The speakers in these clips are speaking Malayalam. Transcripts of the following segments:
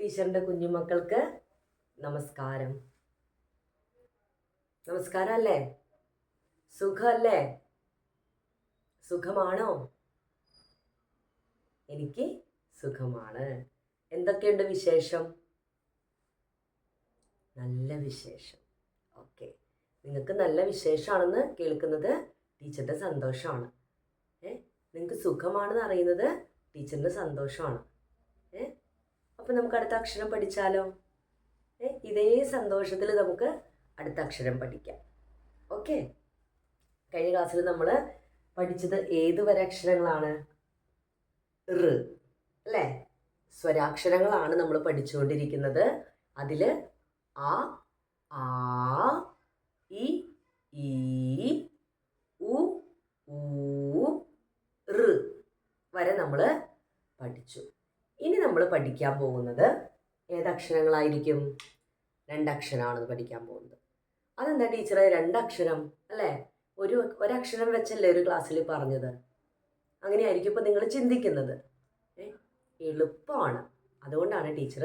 ടീച്ചറിൻ്റെ കുഞ്ഞുമക്കൾക്ക് നമസ്കാരം. നമസ്കാരം അല്ലേ? സുഖമല്ലേ? സുഖമാണോ? എനിക്ക് സുഖമാണ്. എന്തൊക്കെയുണ്ട് വിശേഷം? നല്ല വിശേഷം. ഓക്കെ, നിങ്ങൾക്ക് നല്ല വിശേഷമാണെന്ന് കേൾക്കുന്നത് ടീച്ചറിൻ്റെ സന്തോഷമാണ്. നിങ്ങൾക്ക് സുഖമാണെന്ന് അറിയുന്നത് ടീച്ചറിൻ്റെ സന്തോഷമാണ്. അപ്പം നമുക്ക് അടുത്ത അക്ഷരം പഠിച്ചാലോ? ഇതേ സന്തോഷത്തിൽ നമുക്ക് അടുത്ത അക്ഷരം പഠിക്കാം. ഓക്കെ, കഴിഞ്ഞ ക്ലാസ്സിൽ നമ്മൾ പഠിച്ചത് ഏത് വരെ അക്ഷരങ്ങളാണ്? ഋ അല്ലേ? സ്വരാക്ഷരങ്ങളാണ് നമ്മൾ പഠിച്ചുകൊണ്ടിരിക്കുന്നത്. അതിൽ ആ, ആ, ഇ, ഈ, ഉ, ഊ, ഋ വരെ നമ്മൾ പഠിച്ചു. ഇനി നമ്മൾ പഠിക്കാൻ പോകുന്നത് ഏതക്ഷരങ്ങളായിരിക്കും? രണ്ടക്ഷരമാണെന്ന് പഠിക്കാൻ പോകുന്നത്. അതെന്താ ടീച്ചറെ രണ്ടക്ഷരം അല്ലേ? ഒരക്ഷരം വെച്ചല്ലേ ഒരു ക്ലാസ്സിൽ പറഞ്ഞത്? അങ്ങനെയായിരിക്കും ഇപ്പം നിങ്ങൾ ചിന്തിക്കുന്നത്. എളുപ്പമാണ്, അതുകൊണ്ടാണ് ടീച്ചർ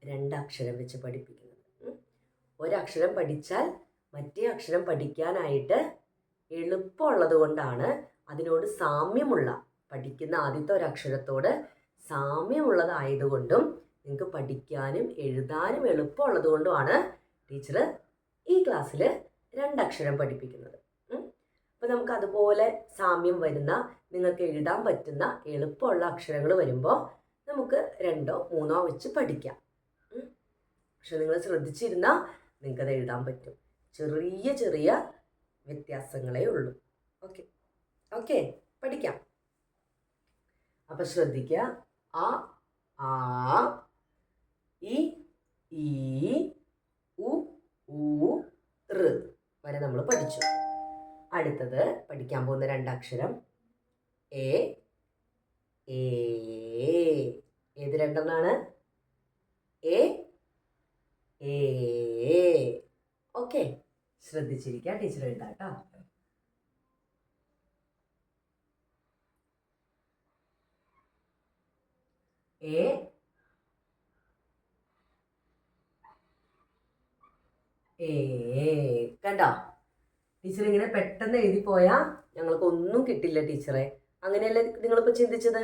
രണ്ടക്ഷരം വെച്ച് പഠിപ്പിക്കുന്നത്. ഒരക്ഷരം പഠിച്ചാൽ മറ്റേ അക്ഷരം പഠിക്കാനായിട്ട് എളുപ്പമുള്ളത് കൊണ്ടാണ്, അതിനോട് സാമ്യമുള്ള, പഠിക്കുന്ന ആദ്യത്തെ ഒരക്ഷരത്തോട് സാമ്യമുള്ളതായതുകൊണ്ടും നിങ്ങൾക്ക് പഠിക്കാനും എഴുതാനും എളുപ്പമുള്ളത് കൊണ്ടുമാണ് ടീച്ചർ ഈ ക്ലാസ്സിൽ രണ്ടക്ഷരം പഠിപ്പിക്കുന്നത്. അപ്പോൾ നമുക്ക് അതുപോലെ സാമ്യം വരുന്ന, നിങ്ങൾക്ക് എഴുതാൻ പറ്റുന്ന എളുപ്പമുള്ള അക്ഷരങ്ങൾ വരുമ്പോൾ നമുക്ക് 2ഓ 3ഓ വെച്ച് പഠിക്കാം. പക്ഷെ നിങ്ങൾ ശ്രദ്ധിച്ചിരുന്നാൽ നിങ്ങൾക്കത് എഴുതാൻ പറ്റും. ചെറിയ ചെറിയ വ്യത്യാസങ്ങളേ ഉള്ളൂ. ഓക്കെ ഓക്കെ, പഠിക്കാം. അപ്പം ശ്രദ്ധിക്കുക. ആ, ആ, ഇ, ഈ, ഉ, ഊ, ഋ വരെ നമ്മൾ പഠിച്ചു. അടുത്തത് പഠിക്കാൻ പോകുന്ന രണ്ടക്ഷരം എ, ഏ. ഏത് രണ്ടെണ്ണമാണ്? എ, ഏ. ഓക്കെ, ശ്രദ്ധിച്ചിരിക്കുക. ടീച്ചർ എഴുതാം കേട്ടോ. എ, ഏ. കണ്ടോ? ടീച്ചർ ഇങ്ങനെ പെട്ടെന്ന് എഴുതി പോയാൽ ഞങ്ങൾക്കൊന്നും കിട്ടില്ല ടീച്ചറെ. അങ്ങനെയല്ലേ നിങ്ങളിപ്പോൾ ചിന്തിച്ചത്?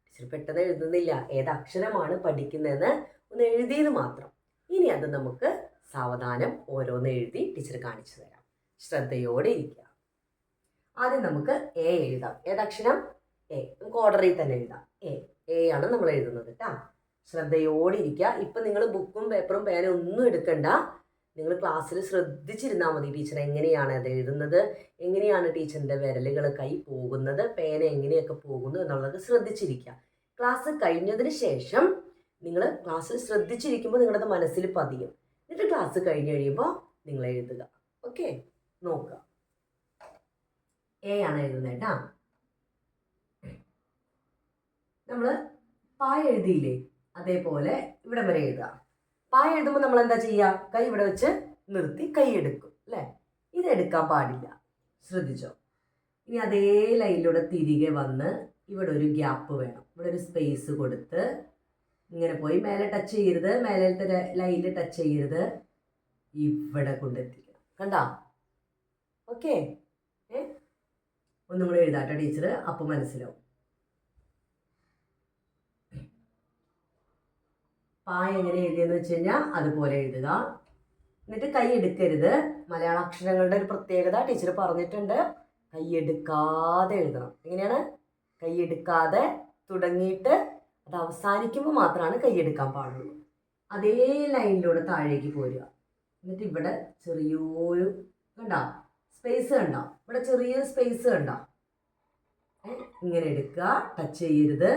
ടീച്ചർ പെട്ടെന്ന് എഴുതുന്നില്ല, ഏതക്ഷരമാണ് പഠിക്കുന്നതെന്ന് ഒന്ന് എഴുതിയത് മാത്രം. ഇനി അത് നമുക്ക് സാവധാനം ഓരോന്ന് എഴുതി ടീച്ചർ കാണിച്ചു തരാം. ശ്രദ്ധയോടെ ഇരിക്കുക. ആദ്യം നമുക്ക് എ എഴുതാം. ഏതക്ഷരം? എ. നമുക്ക് ഓർഡറിൽ തന്നെ എഴുതാം. എ ആണ് നമ്മൾ എഴുതുന്നത് കേട്ടോ. ശ്രദ്ധയോടെ ഇരിക്കുക. ഇപ്പം നിങ്ങൾ ബുക്കും പേപ്പറും പേനും ഒന്നും എടുക്കണ്ട. നിങ്ങൾ ക്ലാസ്സിൽ ശ്രദ്ധിച്ചിരുന്നാൽ മതി. ടീച്ചർ എങ്ങനെയാണ് അത് എഴുതുന്നത്, എങ്ങനെയാണ് ടീച്ചറിൻ്റെ വിരലുകൾ കൈ പോകുന്നത്, പേന എങ്ങനെയൊക്കെ പോകുന്നു എന്നുള്ളത് ശ്രദ്ധിച്ചിരിക്കുക. ക്ലാസ് കഴിഞ്ഞതിന് ശേഷം നിങ്ങൾ ക്ലാസ്സിൽ ശ്രദ്ധിച്ചിരിക്കുമ്പോൾ നിങ്ങളുടെ മനസ്സിൽ പതിയും. എന്നിട്ട് ക്ലാസ് കഴിഞ്ഞ് കഴിയുമ്പോൾ നിങ്ങൾ എഴുതുക. ഓക്കെ, നോക്കുക. എ ആണ് എഴുതുന്നത് കേട്ടോ. നമ്മൾ പാ എഴുതിയില്ലേ, അതേപോലെ ഇവിടം വരെ എഴുതുക. പാ എഴുതുമ്പോൾ നമ്മൾ എന്താ ചെയ്യുക? കൈ ഇവിടെ വെച്ച് നിർത്തി കൈ എടുക്കും അല്ലേ? ഇതെടുക്കാൻ പാടില്ല, ശ്രദ്ധിച്ചോ. ഇനി അതേ ലൈനിലൂടെ തിരികെ വന്ന് ഇവിടെ ഒരു ഗ്യാപ്പ് വേണം. ഇവിടെ ഒരു സ്പേസ് കൊടുത്ത് ഇങ്ങനെ പോയി മേലെ ടച്ച് ചെയ്യരുത്, മേലത്തെ ലൈനിൽ ടച്ച് ചെയ്യരുത്, ഇവിടെ കൊണ്ടെത്തിക്കണം. കണ്ടോ? ഓക്കെ, ഒന്നും കൂടെ എഴുതാട്ടോ ടീച്ചർ, അപ്പം മനസ്സിലാവും. പാ എങ്ങനെ എഴുതിയെന്ന് വെച്ച് കഴിഞ്ഞാൽ അതുപോലെ എഴുതുക. എന്നിട്ട് കൈ എടുക്കരുത്. മലയാള അക്ഷരങ്ങളുടെ ഒരു പ്രത്യേകത ടീച്ചർ പറഞ്ഞിട്ടുണ്ട്, കൈ എടുക്കാതെ എഴുതണം. എങ്ങനെയാണ്? കൈ എടുക്കാതെ തുടങ്ങിയിട്ട് അത് അവസാനിക്കുമ്പോൾ മാത്രമാണ് കൈ എടുക്കാൻ പാടുള്ളൂ. അതേ ലൈനിലൂടെ താഴേക്ക് പോരുക. എന്നിട്ട് ഇവിടെ ചെറിയൊരു കണ്ടോ സ്പേസ് കണ്ടോ? ഇവിടെ ചെറിയൊരു സ്പേസ് കണ്ടോ? ഇങ്ങനെ എടുക്കുക, ടച്ച് ചെയ്യരുത്,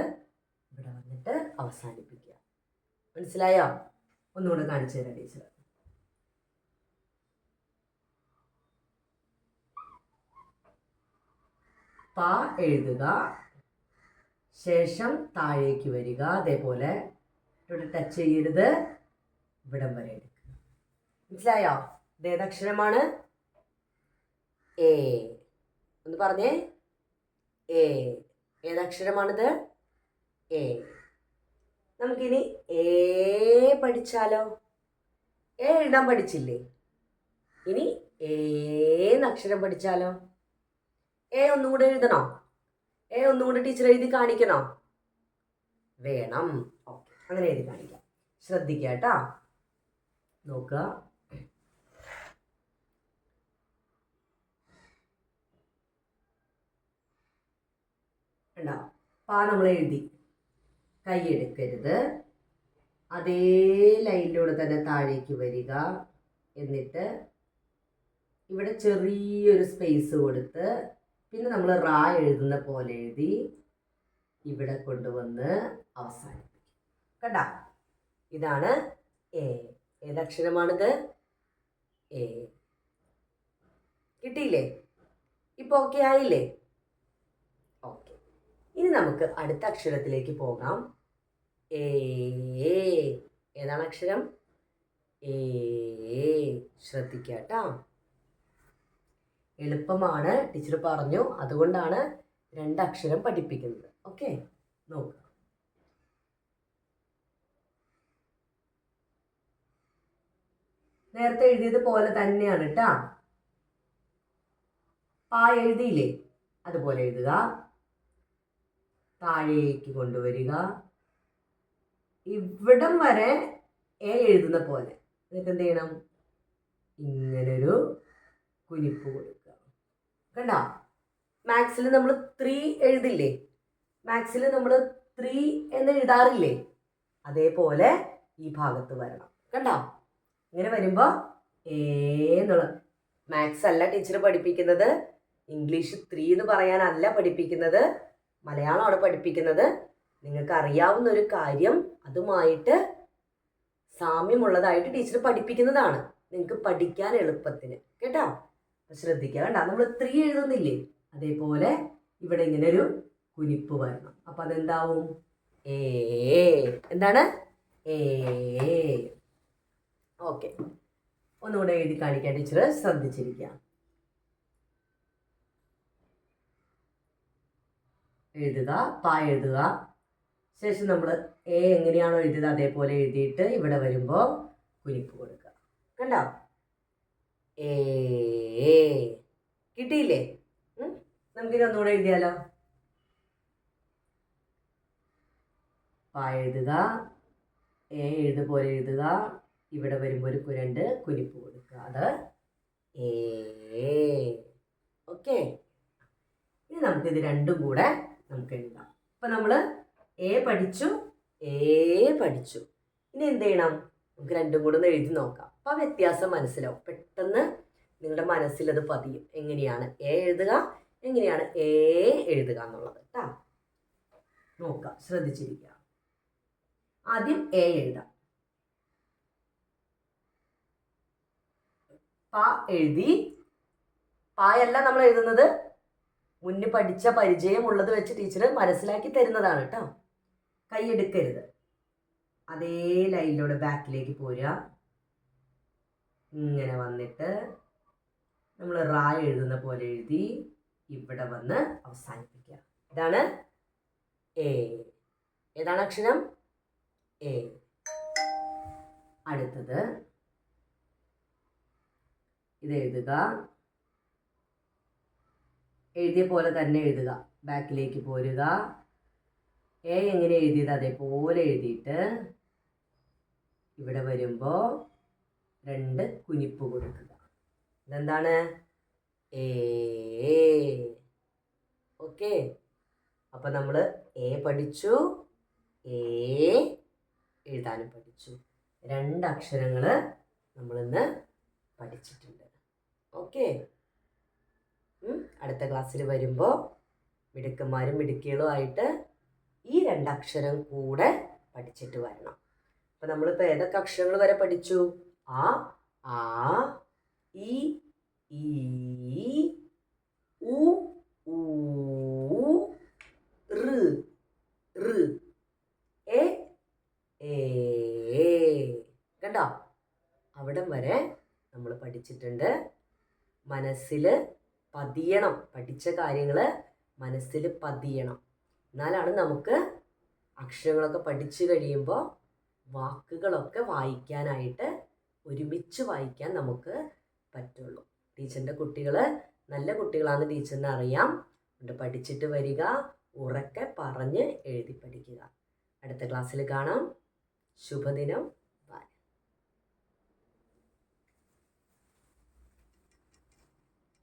ഇവിടെ വന്നിട്ട് അവസാനിപ്പിക്കുക. മനസ്സിലായോ? ഒന്നുകൂടെ കാണിച്ചു തരാം ടീച്ചർ. പ എഴുതുക, ശേഷം താഴേക്ക് വരിക, അതേപോലെ ഇവിടെ ടച്ച് ചെയ്യരുത്, ഇവിടം വരെ എടുക്കുക. മനസ്സിലായോ? ഇത് ഏതക്ഷരമാണ്? എ. ഒന്ന് പറഞ്ഞേ. എ. ഏതക്ഷരമാണിത്? എ. നമുക്കിനി എ പഠിച്ചാലോ? എ എഴുതാൻ പഠിച്ചില്ലേ? ഇനി ഏന്ന് അക്ഷരം പഠിച്ചാലോ? എ ഒന്നും കൂടെ എഴുതണോ? എ ഒന്നും കൂടെ ടീച്ചർ എഴുതി കാണിക്കണോ? വേണം. ഓക്കെ, അങ്ങനെ എഴുതി കാണിക്കാം. ശ്രദ്ധിക്കുക കേട്ടോ. നോക്കുക. ഉണ്ടാവും. പാ നമ്മൾ എഴുതി. കൈ എടുക്കരുത്. അതേ ലൈനിലൂടെ തന്നെ താഴേക്ക് വരിക. എന്നിട്ട് ഇവിടെ ചെറിയൊരു സ്പേസ് കൊടുത്ത് പിന്നെ നമ്മൾ റാ എഴുതുന്ന പോലെ എഴുതി ഇവിടെ കൊണ്ടുവന്ന് അവസാനിപ്പിക്കും. കണ്ട, ഇതാണ് എ. ഏതക്ഷരമാണിത്? എ. കിട്ടിയില്ലേ? ഇപ്പൊ ഓക്കെ ആയില്ലേ? ഓക്കെ, ഇനി നമുക്ക് അടുത്ത അക്ഷരത്തിലേക്ക് പോകാം. എ. ഏതാണ് അക്ഷരം? എ. ശ്രദ്ധിക്കാട്ടോ. എളുപ്പമാണ്, ടീച്ചർ പറഞ്ഞു, അതുകൊണ്ടാണ് 2 അക്ഷരം പഠിപ്പിക്കുന്നത്. ഓക്കെ, നോക്കുക. നേരത്തെ എഴുതിയത് പോലെ തന്നെയാണ് കേട്ടാ. പാ എഴുതിയില്ലേ? അതുപോലെ എഴുതുക. താഴേക്ക് കൊണ്ടുവരിക. ഇവിടം വരെ എ എഴുതുന്ന പോലെ എന്നിട്ട് എന്ത് ചെയ്യണം? ഇങ്ങനൊരു കുനിപ്പ് കൊടുക്കുക. കണ്ട, മാത്സിൽ നമ്മൾ 3 എഴുതില്ലേ? മാത്സിൽ നമ്മൾ 3 എന്ന് എഴുതാറില്ലേ? അതേപോലെ ഈ ഭാഗത്ത് വരണം. കണ്ടോ? ഇങ്ങനെ വരുമ്പോൾ എന്നുള്ള മാത്സ് അല്ല ടീച്ചർ പഠിപ്പിക്കുന്നത്. ഇംഗ്ലീഷ് 3 എന്ന് പറയാനല്ല പഠിപ്പിക്കുന്നത്, മലയാളമാണ് പഠിപ്പിക്കുന്നത്. നിങ്ങൾക്ക് അറിയാവുന്ന ഒരു കാര്യം അതുമായിട്ട് സാമ്യമുള്ളതായിട്ട് ടീച്ചർ പഠിപ്പിക്കുന്നതാണ്, നിങ്ങൾക്ക് പഠിക്കാൻ എളുപ്പത്തിന്. കേട്ടോ? ശ്രദ്ധിക്കുക. കണ്ട, നമ്മൾ 3 എഴുതുന്നില്ലേ? അതേപോലെ ഇവിടെ ഇങ്ങനെ ഒരു കുനിപ്പ് വരണം. അപ്പം അതെന്താവും? എ. എന്താണ്? എ. ഓക്കെ, ഒന്നുകൂടെ എഴുതി കാണിക്കാൻ ടീച്ചർ. ശ്രദ്ധിച്ചിരിക്കുക. എഴുതുക. പാ എഴുതുക. ശേഷം നമ്മൾ എ എങ്ങനെയാണോ എഴുതിയത് അതേപോലെ എഴുതിയിട്ട് ഇവിടെ വരുമ്പോൾ കുനിപ്പ് കൊടുക്കുക. കണ്ടോ? എ. കിട്ടിയില്ലേ? നമുക്കിനി ഒന്നുകൂടെ എഴുതിയാലോ? പാ എഴുതുക. എ എഴുതുപോലെ എഴുതുക. ഇവിടെ വരുമ്പോൾ ഒരു 2 കുനിപ്പ് കൊടുക്കുക. അത് എ. ഓക്കെ, ഇനി നമുക്കിത് രണ്ടും കൂടെ നമുക്ക് എഴുതാം. അപ്പം നമ്മൾ എ പഠിച്ചു, എ പഠിച്ചു. ഇനി എന്ത് ചെയ്യണം? നമുക്ക് രണ്ടും കൂടെ ഒന്ന് എഴുതി നോക്കാം. അപ്പം വ്യത്യാസം മനസ്സിലാവും. പെട്ടെന്ന് നിങ്ങളുടെ മനസ്സിൽ അത് പതിയും. എങ്ങനെയാണ് എ എഴുതുക, എങ്ങനെയാണ് എ എഴുതുക എന്നുള്ളത്. കേട്ടോ? നോക്കാം, ശ്രദ്ധിച്ചിരിക്കുക. ആദ്യം എ എഴുതാം. പ എഴുതി. പായല്ല നമ്മൾ എഴുതുന്നത്, മുന്നേ പഠിച്ച പരിചയമുള്ളത് വെച്ച് ടീച്ചർ മനസ്സിലാക്കി തരുന്നതാണ് കേട്ടോ. കൈ എടുക്കരുത്. അതേ ലൈനിലൂടെ ബാക്കിലേക്ക് പോരുക. ഇങ്ങനെ വന്നിട്ട് നമ്മൾ റാ എഴുതുന്ന പോലെ എഴുതി ഇവിടെ വന്ന് അവസാനിപ്പിക്കുക. ഇതാണ് എ. ഏതാണ് അക്ഷരം? എ. അടുത്തത് ഇത് എഴുതുക. എഴുതിയ പോലെ തന്നെ എഴുതുക. ബാക്കിലേക്ക് പോരുക. എ എങ്ങനെ എഴുതിയത് അതേപോലെ എഴുതിയിട്ട് ഇവിടെ വരുമ്പോൾ 2 കുനിപ്പ് കൊടുക്കുക. ഇതെന്താണ്? എ. ഓക്കെ, അപ്പം നമ്മൾ എ പഠിച്ചു, എ എഴുതാനും പഠിച്ചു. 2 അക്ഷരങ്ങൾ നമ്മളിന്ന് പഠിച്ചിട്ടുണ്ട്. ഓക്കെ, അടുത്ത ക്ലാസ്സിൽ വരുമ്പോൾ മിടുക്കന്മാരും മിടുക്കികളും ആയിട്ട് ഈ 2 അക്ഷരം കൂടെ പഠിച്ചിട്ട് വരണം. അപ്പം നമ്മളിപ്പോൾ ഏതൊക്കെ അക്ഷരങ്ങൾ വരെ പഠിച്ചു? ആ, ആ, ഇ, ഈ, ഉ, ഊ, ഋ, ഋ, എ, ഏ. കണ്ടോ? അവിടം വരെ നമ്മൾ പഠിച്ചിട്ടുണ്ട്. മനസ്സിൽ പതിയണം. പഠിച്ച കാര്യങ്ങൾ മനസ്സിൽ പതിയണം. എന്നാലാണ് നമുക്ക് അക്ഷരങ്ങളൊക്കെ പഠിച്ചു കഴിയുമ്പോൾ വാക്കുകളൊക്കെ വായിക്കാനായിട്ട് ഒരുമിച്ച് വായിക്കാൻ നമുക്ക് പറ്റുള്ളൂ. ടീച്ചറിൻ്റെ കുട്ടികൾ നല്ല കുട്ടികളാണെന്ന് ടീച്ചറിന് അറിയാം. അതുകൊണ്ട് പഠിച്ചിട്ട് വരിക, ഉറക്കെ പറഞ്ഞ് എഴുതി പഠിക്കുക. അടുത്ത ക്ലാസ്സിൽ കാണാം. ശുഭദിനം.